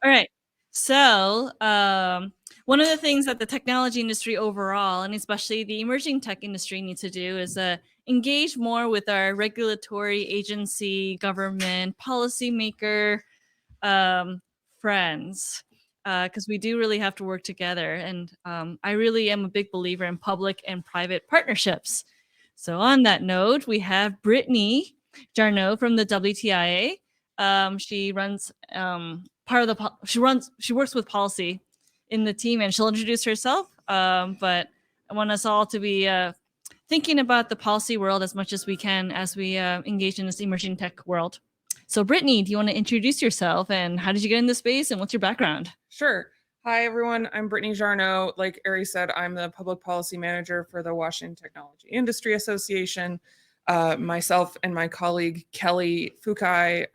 All right. So, one of the things that the technology industry overall, and especially the emerging tech industry, needs to do is engage more with our regulatory agency, government, policymaker friends, because we do really have to work together. And I really am a big believer in public and private partnerships. So, on that note, we have Brittany Jarnot from the WTIA. She runs she works with policy in the team, and she'll introduce herself. But I want us all to be thinking about the policy world as much as we can as we engage in this emerging tech world. So, Brittany, do you want to introduce yourself and how did you get in this space and what's your background? Sure. Hi, everyone. I'm Brittany Jarnot. Like Arry said, I'm the public policy manager for the Washington Technology Industry Association. Myself and my colleague, Kelly Fukai,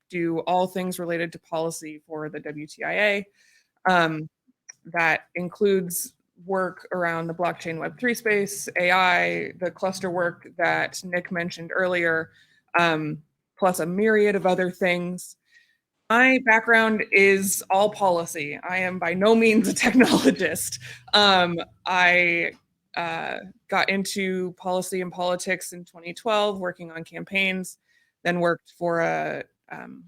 do all things related to policy for the WTIA. That includes work around the blockchain Web3 space, AI, the cluster work that Nick mentioned earlier, plus a myriad of other things. My background is all policy. I am by no means a technologist. I got into policy and politics in 2012, working on campaigns, then worked for a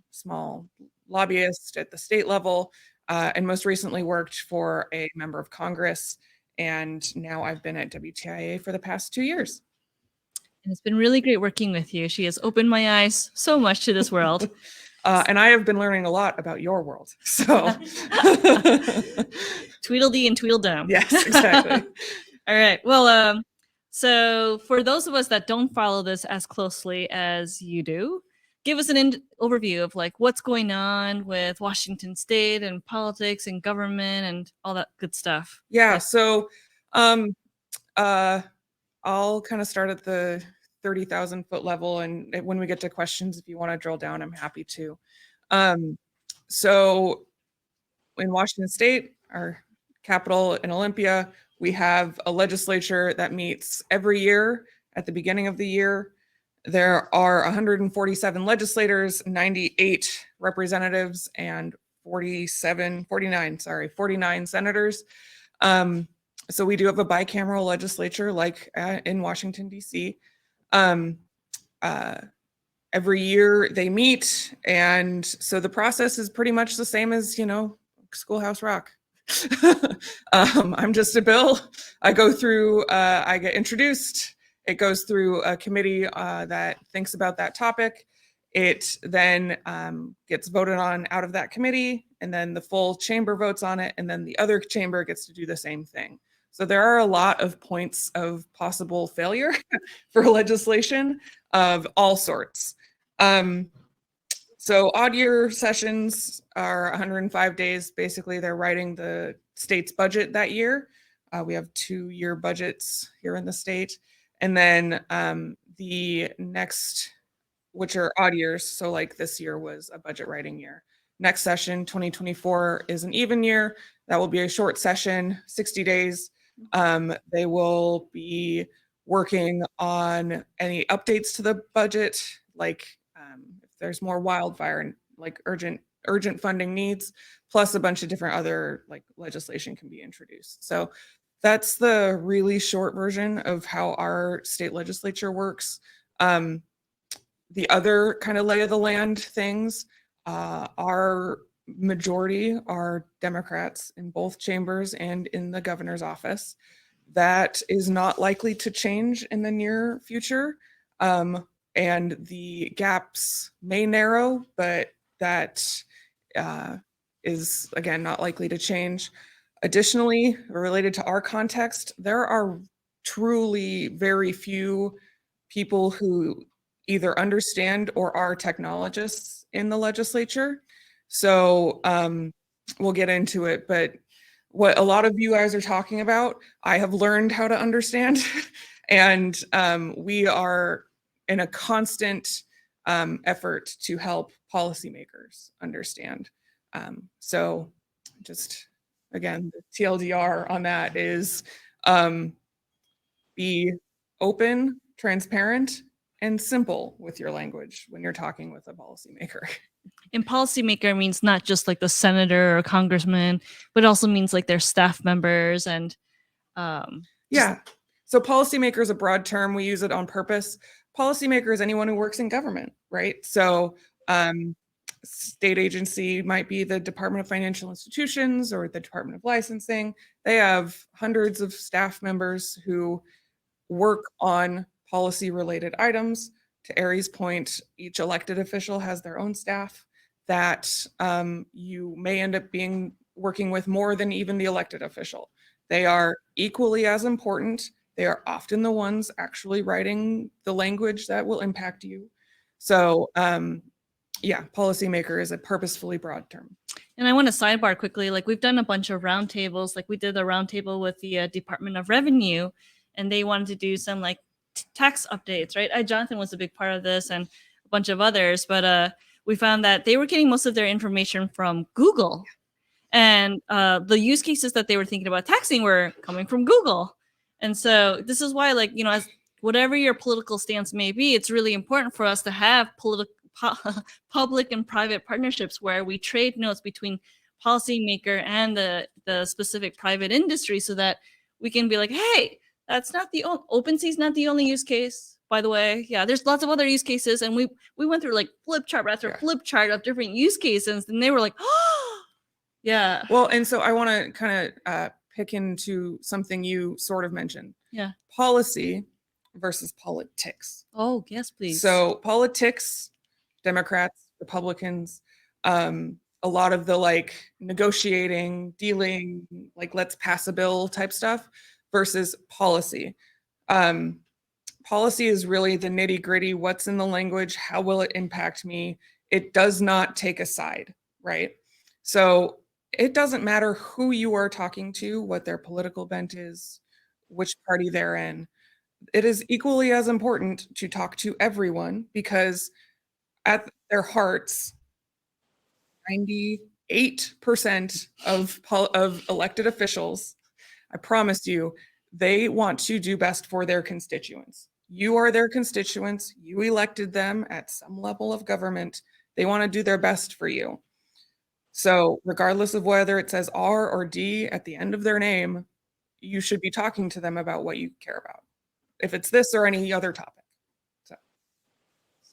small lobbyist at the state level, and most recently worked for a member of Congress. And now I've been at WTIA for the past 2 years. And it's been really great working with you. She has opened my eyes so much to this world. And I have been learning a lot about your world. So Tweedledee and Tweedledum. Yes, exactly. All right. Well, so for those of us that don't follow this as closely as you do, give us an overview of like what's going on with Washington State and politics and government and all that good stuff. Yeah. So I'll kind of start at the 30,000 foot level. And when we get to questions, if you want to drill down, I'm happy to. So in Washington State, our capital in Olympia, we have a legislature that meets every year at the beginning of the year. There are 147 legislators, 98 representatives, and 49 senators. So we do have a bicameral legislature like in Washington, D.C. Every year they meet, and so the process is pretty much the same as, Schoolhouse Rock. I'm just a bill. I go through, I get introduced. It goes through a committee that thinks about that topic. It then gets voted on out of that committee, and then the full chamber votes on it, and then the other chamber gets to do the same thing. So there are a lot of points of possible failure for legislation of all sorts. So odd year sessions are 105 days. Basically, they're writing the state's budget that year. We have 2-year budgets here in the state. And then the next, which are odd years. So like this year was a budget writing year. Next session, 2024, is an even year. That will be a short session, 60 days. They will be working on any updates to the budget, like if there's more wildfire and like urgent funding needs, plus a bunch of different other like legislation can be introduced. So that's the really short version of how our state legislature works. The other kind of lay of the land things, our majority are Democrats in both chambers and in the governor's office. That is not likely to change in the near future. And the gaps may narrow, but that is, again, not likely to change. Additionally, related to our context, there are truly very few people who either understand or are technologists in the legislature. So we'll get into it, but what a lot of you guys are talking about, I have learned how to understand. And we are in a constant effort to help policymakers understand. So just, again, the TLDR on that is be open, transparent, and simple with your language when you're talking with a policymaker. And policymaker means not just like the senator or congressman, but it also means like their staff members and yeah. So policymaker is a broad term. We use it on purpose. Policymaker is anyone who works in government, right? So state agency might be the Department of Financial Institutions or the Department of Licensing. They have hundreds of staff members who work on policy related items. To Arry's point, each elected official has their own staff that you may end up working with more than even the elected official. They are equally as important. They are often the ones actually writing the language that will impact you. So yeah, policymaker is a purposefully broad term. And I want to sidebar quickly, like we've done a bunch of roundtables, like we did a roundtable with the Department of Revenue, and they wanted to do some like tax updates, right? Jonathan was a big part of this and a bunch of others, but we found that they were getting most of their information from Google. And the use cases that they were thinking about taxing were coming from Google. And so this is why, like, you know, as whatever your political stance may be, it's really important for us to have public and private partnerships where we trade notes between policymaker and the specific private industry so that we can be like, hey, that's not the OpenSea is not the only use case, by the way. Yeah, there's lots of other use cases. And we went through like flip chart after flip chart of different use cases. And they were like, oh, yeah. Well, and so I want to kind of pick into something you sort of mentioned. Yeah. Policy versus politics. Oh, yes, please. So politics, Democrats, Republicans, a lot of the like negotiating, dealing, like let's pass a bill type stuff versus policy. Policy is really the nitty gritty. What's in the language? How will it impact me? It does not take a side, right? So it doesn't matter who you are talking to, what their political bent is, which party they're in. It is equally as important to talk to everyone because at their hearts, 98% of elected officials, I promise you, they want to do best for their constituents. You are their constituents. You elected them at some level of government. They want to do their best for you. So regardless of whether it says R or D at the end of their name, you should be talking to them about what you care about, if it's this or any other topic.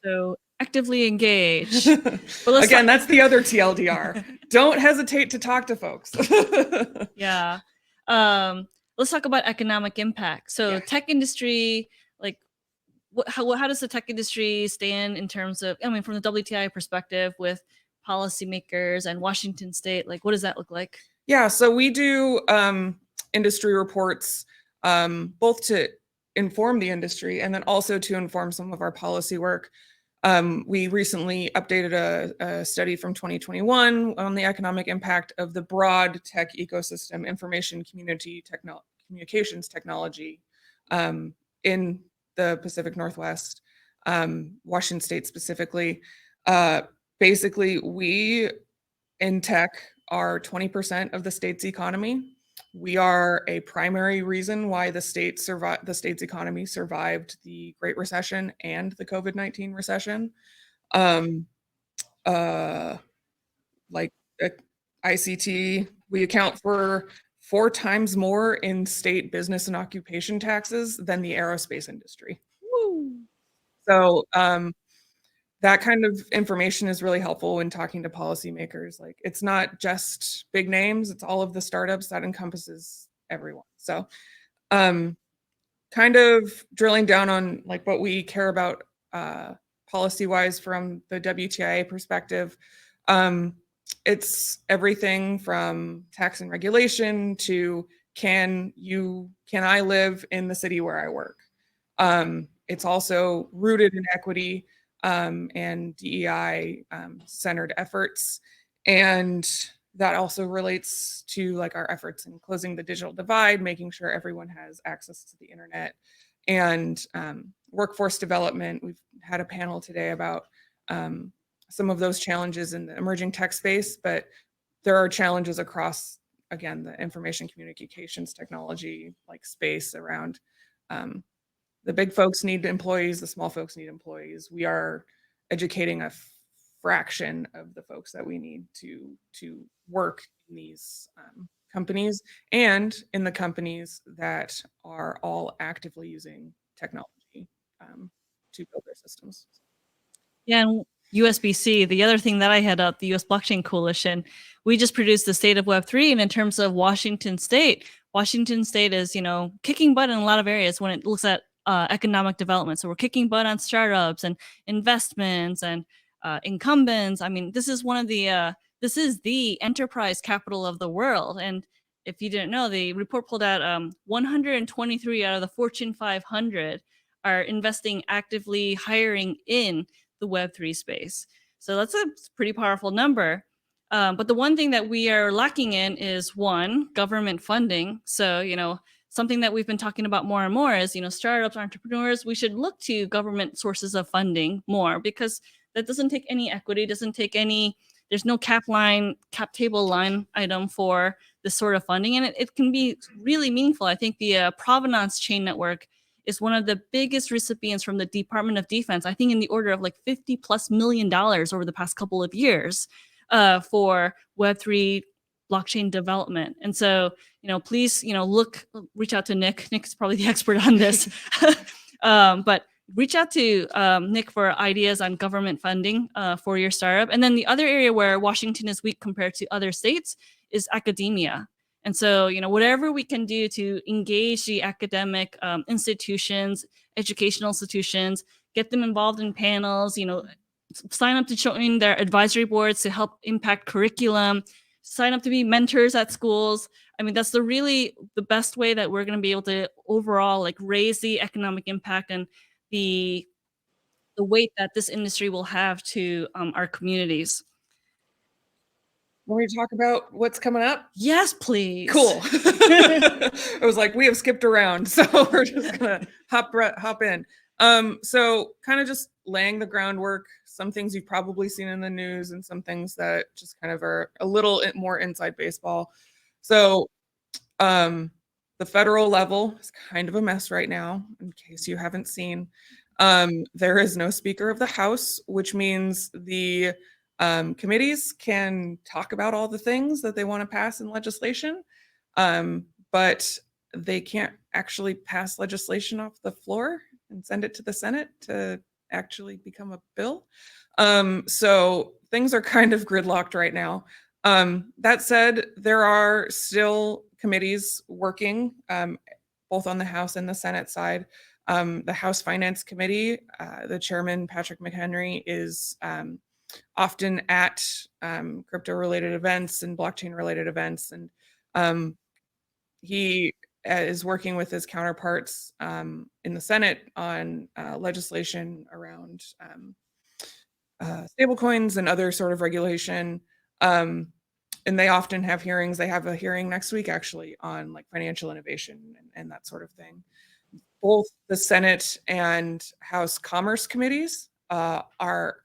So actively engage. Again, that's the other TLDR. Don't hesitate to talk to folks. Yeah. Let's talk about economic impact. So tech industry, like how does the tech industry stand in terms of, I mean, from the WTIA perspective with policymakers and Washington State, like what does that look like? Yeah, so we do industry reports, both to inform the industry and then also to inform some of our policy work. We recently updated a study from 2021 on the economic impact of the broad tech ecosystem, information communications technology in the Pacific Northwest, Washington State specifically. Basically, we in tech are 20% of the state's economy. We are a primary reason why the state's economy survived the Great Recession and the COVID-19 recession. Like ICT, we account for 4 times more in state business and occupation taxes than the aerospace industry. Woo. So that kind of information is really helpful when talking to policymakers. Like it's not just big names, it's all of the startups that encompasses everyone. So kind of drilling down on like what we care about policy-wise from the WTIA perspective. It's everything from tax and regulation to can I live in the city where I work? It's also rooted in equity and DEI centered efforts. And that also relates to like our efforts in closing the digital divide, making sure everyone has access to the internet, and workforce development. We've had a panel today about some of those challenges in the emerging tech space, but there are challenges across, again, the information communications technology like space around the big folks need employees, the small folks need employees. We are educating a fraction of the folks that we need to work in these companies and in the companies that are all actively using technology to build their systems. Yeah, and USBC, the other thing that I head up, the US Blockchain Coalition, we just produced the State of Web3. And in terms of Washington State is, kicking butt in a lot of areas when it looks at economic development. So we're kicking butt on startups and investments and incumbents. I mean, this is this is the enterprise capital of the world. And if you didn't know, the report pulled out 123 out of the Fortune 500 are investing actively, hiring in the Web3 space. So that's a pretty powerful number. But the one thing that we are lacking in is one, government funding. So, something that we've been talking about more and more is, startups, entrepreneurs, we should look to government sources of funding more, because that doesn't take any equity, there's no cap table line item for this sort of funding. And it can be really meaningful. I think the Provenance Chain Network is one of the biggest recipients from the Department of Defense, I think in the order of like $50+ million over the past couple of years for Web3 blockchain development. And so, please, reach out to Nick. Nick's probably the expert on this. But reach out to Nick for ideas on government funding for your startup. And then the other area where Washington is weak compared to other states is academia. And so, whatever we can do to engage the academic institutions, educational institutions, get them involved in panels, sign up to join their advisory boards to help impact curriculum, sign up to be mentors at schools. I mean, that's the best way that we're going to be able to overall raise the economic impact and the weight that this industry will have to our communities. When we talk about what's coming up? Yes, please. Cool. I was like, we have skipped around, so we're just gonna hop in. So kind of just laying the groundwork, some things you've probably seen in the news and some things that just kind of are a little more inside baseball. So the federal level is kind of a mess right now, in case you haven't seen. There is no Speaker of the House, which means the committees can talk about all the things that they want to pass in legislation, but they can't actually pass legislation off the floor and send it to the Senate to actually become a bill. So things are kind of gridlocked right now. That said, there are still committees working, both on the House and the Senate side. The House Finance Committee, the chairman, Patrick McHenry, is often at crypto-related events and blockchain-related events. And he is working with his counterparts in the Senate on legislation around stablecoins and other sort of regulation. And they often have hearings. They have a hearing next week, actually, on financial innovation and that sort of thing. Both the Senate and House Commerce committees are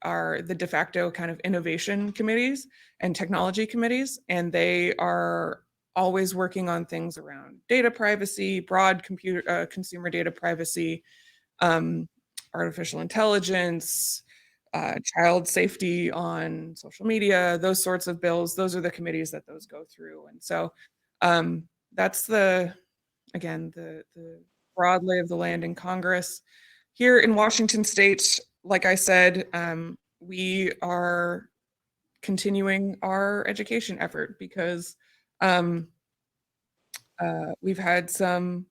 the de facto kind of innovation committees and technology committees, and they are always working on things around data privacy, broad consumer data privacy, artificial intelligence, child safety on social media, those sorts of bills. Those are the committees that those go through. And so that's the broad lay of the land in Congress. Here in Washington State, like I said, we are continuing our education effort because we've had some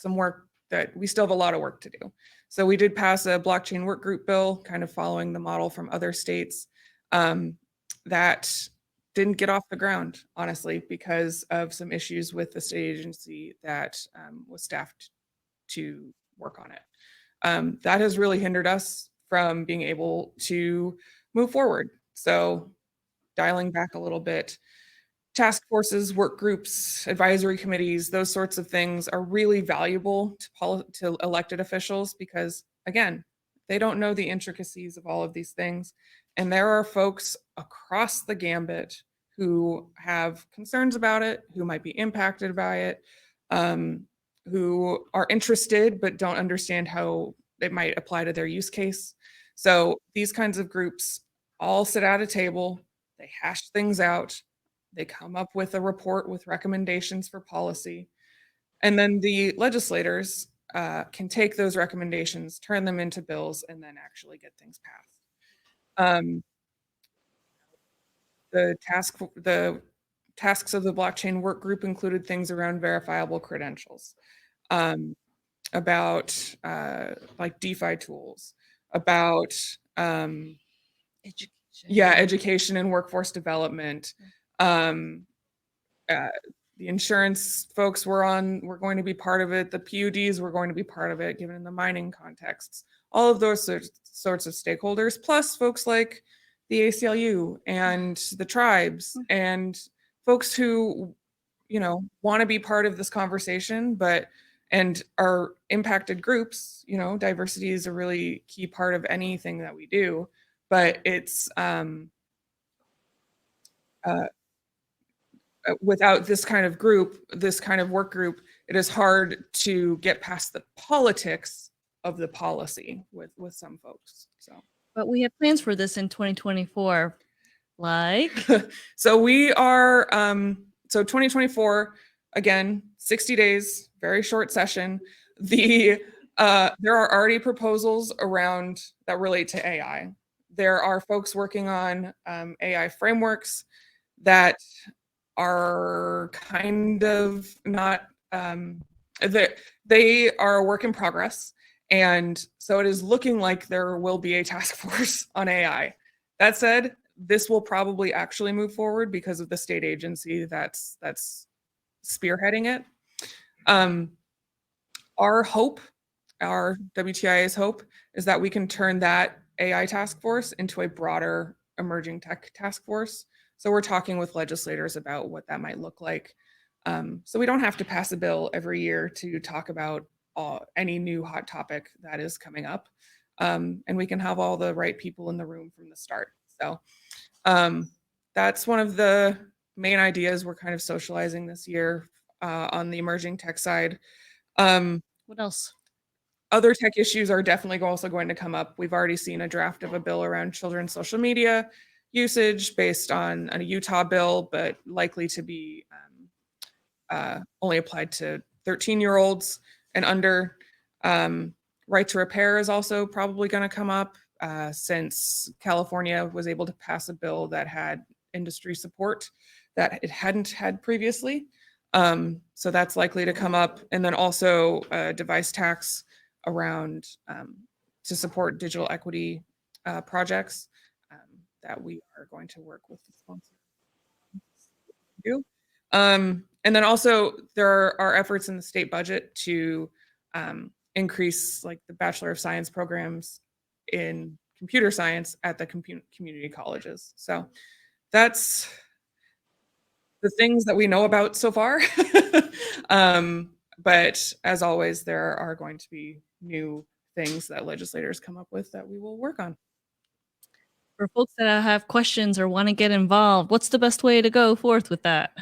work that we still have a lot of work to do. So we did pass a blockchain work group bill, kind of following the model from other states, that didn't get off the ground, honestly, because of some issues with the state agency that was staffed to work on it. That has really hindered us from being able to move forward. So dialing back a little bit, task forces, work groups, advisory committees, those sorts of things are really valuable to elected officials because, again, they don't know the intricacies of all of these things. And there are folks across the gambit who have concerns about it, who might be impacted by it, who are interested but don't understand how it might apply to their use case. So these kinds of groups all sit at a table, they hash things out, they come up with a report with recommendations for policy, and then the legislators can take those recommendations, turn them into bills, and then actually get things passed. The tasks of the blockchain work group included things around verifiable credentials, about like DeFi tools, about Education. education and workforce development. The insurance folks were going to be part of it. The PUDs were going to be part of it, given in the mining contexts. All of those sorts of stakeholders, plus folks like the ACLU and the tribes and folks who, want to be part of this conversation, and are impacted groups. Diversity is a really key part of anything that we do, but it's without this kind of group, this kind of work group, it is hard to get past the politics of the policy with some folks. But we have plans for this in 2024, like so we are so 2024, again, 60 days, very short session. There are already proposals around that relate to AI. There are folks working on AI frameworks that are kind of not they are a work in progress, and so it is looking like there will be a task force on AI. That said, this will probably actually move forward because of the state agency that's spearheading it. Our hope, our WTIA's hope, is that we can turn that AI task force into a broader emerging tech task force. So we're talking with legislators about what that might look like. So we don't have to pass a bill every year to talk about any new hot topic that is coming up. And we can have all the right people in the room from the start. So that's one of the main ideas we're kind of socializing this year on the emerging tech side. what else? Other tech issues are definitely also going to come up. We've already seen a draft of a bill around children's social media usage based on a Utah bill, but likely to be only applied to 13-year-olds and under. Right to repair is also probably going to come up since California was able to pass a bill that had industry support that it hadn't had previously. So that's likely to come up. And then also a device tax around to support digital equity projects that we are going to work with the sponsor to do. And then also there are efforts in the state budget to increase like the Bachelor of Science programs in computer science at the community colleges. So that's the things that we know about so far. But as always, there are going to be new things that legislators come up with that we will work on. For folks that have questions or want to get involved, what's the best way to go forth with that?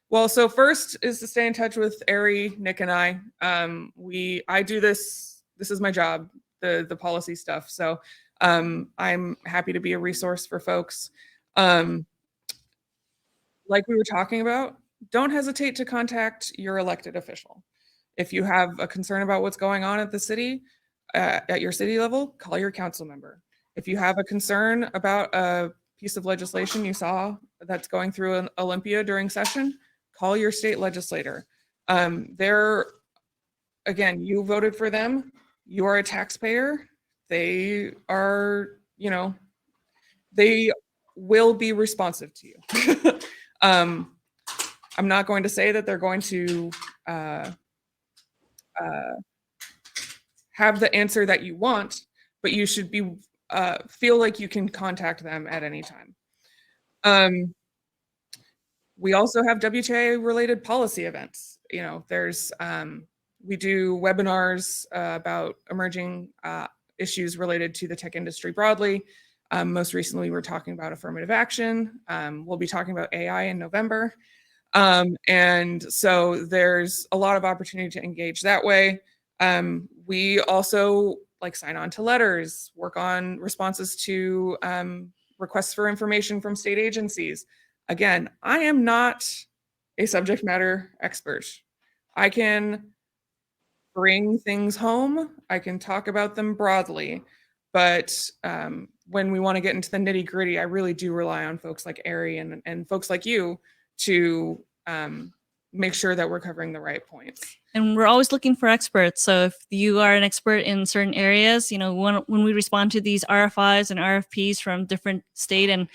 Well, so first is to stay in touch with Arry, Nick, and I. I do this is my job, the policy stuff. So I'm happy to be a resource for folks. Like we were talking about, don't hesitate to contact your elected official. If you have a concern about what's going on at the city, at your city level, call your council member. If you have a concern about a piece of legislation you saw that's going through an Olympia during session, call your state legislator. Again, you voted for them. You are a taxpayer. They are, they will be responsive to you. I'm not going to say that they're going to have the answer that you want, but you should be feel like you can contact them at any time. We also have WTIA related policy events. There's we do webinars about emerging issues related to the tech industry broadly. Most recently, we're talking about affirmative action. We'll be talking about AI in November. And so there's a lot of opportunity to engage that way. We also like sign on to letters, work on responses to requests for information from state agencies. Again, I am not a subject matter expert. I can bring things home, I can talk about them broadly, but when we want to get into the nitty gritty, I really do rely on folks like Arry and folks like you to make sure that we're covering the right points. And we're always looking for experts. So if you are an expert in certain areas, you know, when we respond to these RFIs and RFPs from different state and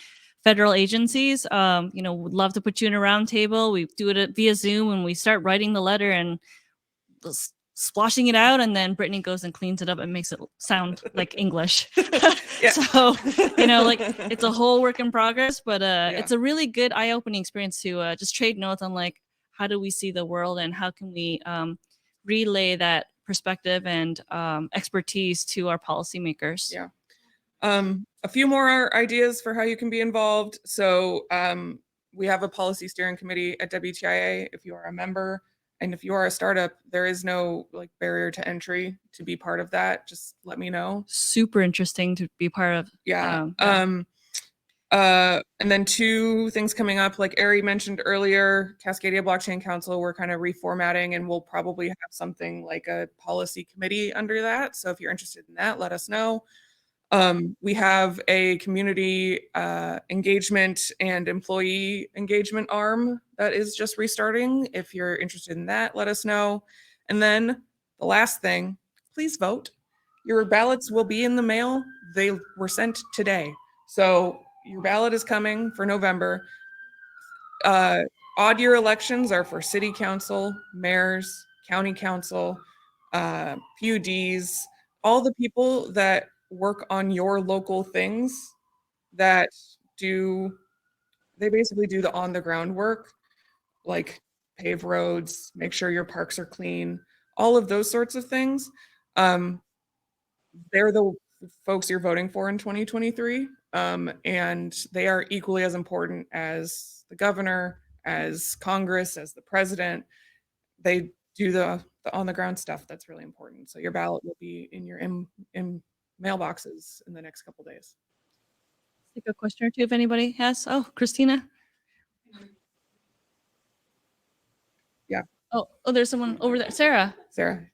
federal agencies, you know, would love to put you in a round table. We do it via Zoom and we start writing the letter and splashing it out, and then Brittany goes and cleans it up and makes it sound like English. So, you know, like it's a whole work in progress, but it's a really good eye-opening experience to just trade notes on like, how do we see the world and how can we relay that perspective and expertise to our policymakers? Yeah. A few more ideas for how you can be involved. So we have a policy steering committee at WTIA if you are a member. And if you are a startup, there is no like barrier to entry to be part of that. Just let me know. Super interesting to be part of. Yeah. And then two things coming up, like Arry mentioned earlier, Cascadia Blockchain Council, we're kind of reformatting and we'll probably have something like a policy committee under that. So if you're interested in that, let us know. We have a community engagement and employee engagement arm that is just restarting. If you're interested in that, let us know. And then the last thing, please vote. Your ballots will be in the mail. They were sent today. So your ballot is coming for November. Odd year elections are for city council, mayors, county council, PUDs, all the people that work on your local things that they basically do the on the ground work, like pave roads, make sure your parks are clean, all of those sorts of things. They're the folks you're voting for in 2023. And they are equally as important as the governor, as Congress, as the president. They do the on the ground stuff that's really important. So your ballot will be in your in mailboxes in the next couple days. Take a question or two if anybody has. Oh, Christina. Yeah. Oh, there's someone over there. Sarah. Sarah.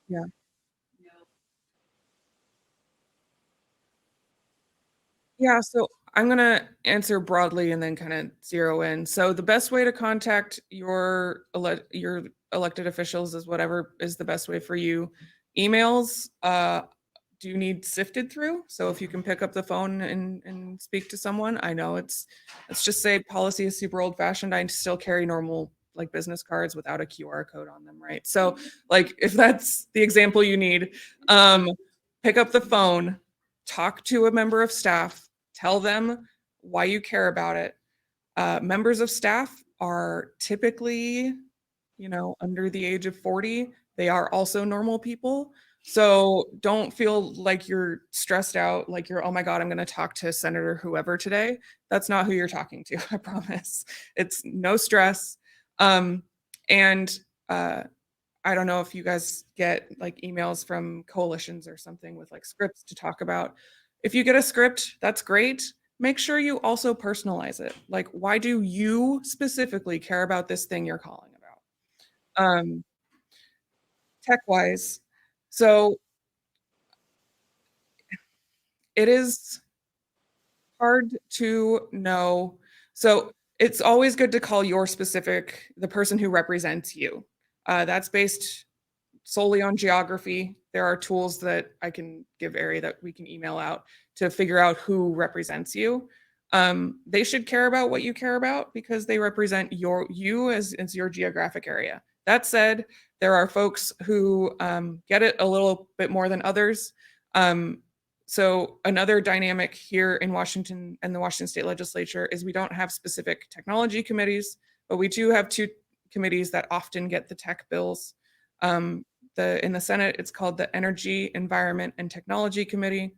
Yeah. Yeah, so I'm going to answer broadly and then kind of zero in. So the best way to contact your elected officials is whatever is the best way for you. Emails do need sifted through. So if you can pick up the phone and speak to someone, I know let's just say policy is super old fashioned. I still carry normal like business cards without a QR code on them, right? So like if that's the example you need, pick up the phone, talk to a member of staff, tell them why you care about it. Members of staff are typically, under the age of 40. They are also normal people. So don't feel like you're stressed out, like you're, oh my God, I'm going to talk to Senator whoever today. That's not who you're talking to, I promise. It's no stress. I don't know if you guys get like emails from coalitions or something with like scripts to talk about. If you get a script, that's great. Make sure you also personalize it. Like, why do you specifically care about this thing you're calling about? Tech-wise, so it is hard to know. So it's always good to call the person who represents you. That's based solely on geography. There are tools that I can give Arry that we can email out to figure out who represents you. They should care about what you care about because they represent you as your geographic area. That said, there are folks who get it a little bit more than others. So another dynamic here in Washington and the Washington State Legislature is we don't have specific technology committees, but we do have two committees that often get the tech bills. In the Senate, it's called the Energy, Environment, and Technology Committee.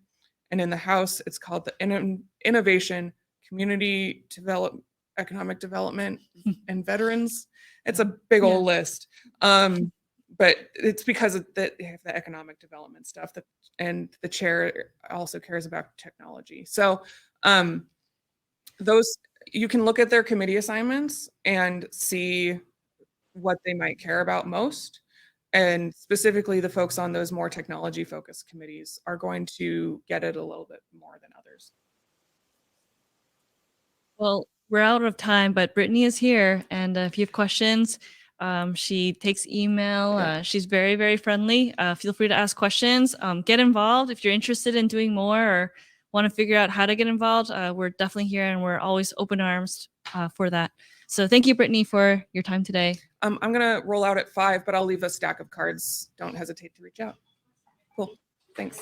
And in the House, it's called the Innovation, Community Development, Economic Development, and Veterans. It's a big old list. But it's because of they have the economic development stuff and the chair also cares about technology. So those, you can look at their committee assignments and see what they might care about most. And specifically the folks on those more technology focused committees are going to get it a little bit more than others. Well, we're out of time, but Brittany is here. And if you have questions, she takes email. She's very, very friendly. Feel free to ask questions. Get involved if you're interested in doing more or want to figure out how to get involved. We're definitely here and we're always open arms for that. So thank you, Brittany, for your time today. I'm going to roll out at 5, but I'll leave a stack of cards. Don't hesitate to reach out. Cool. Thanks.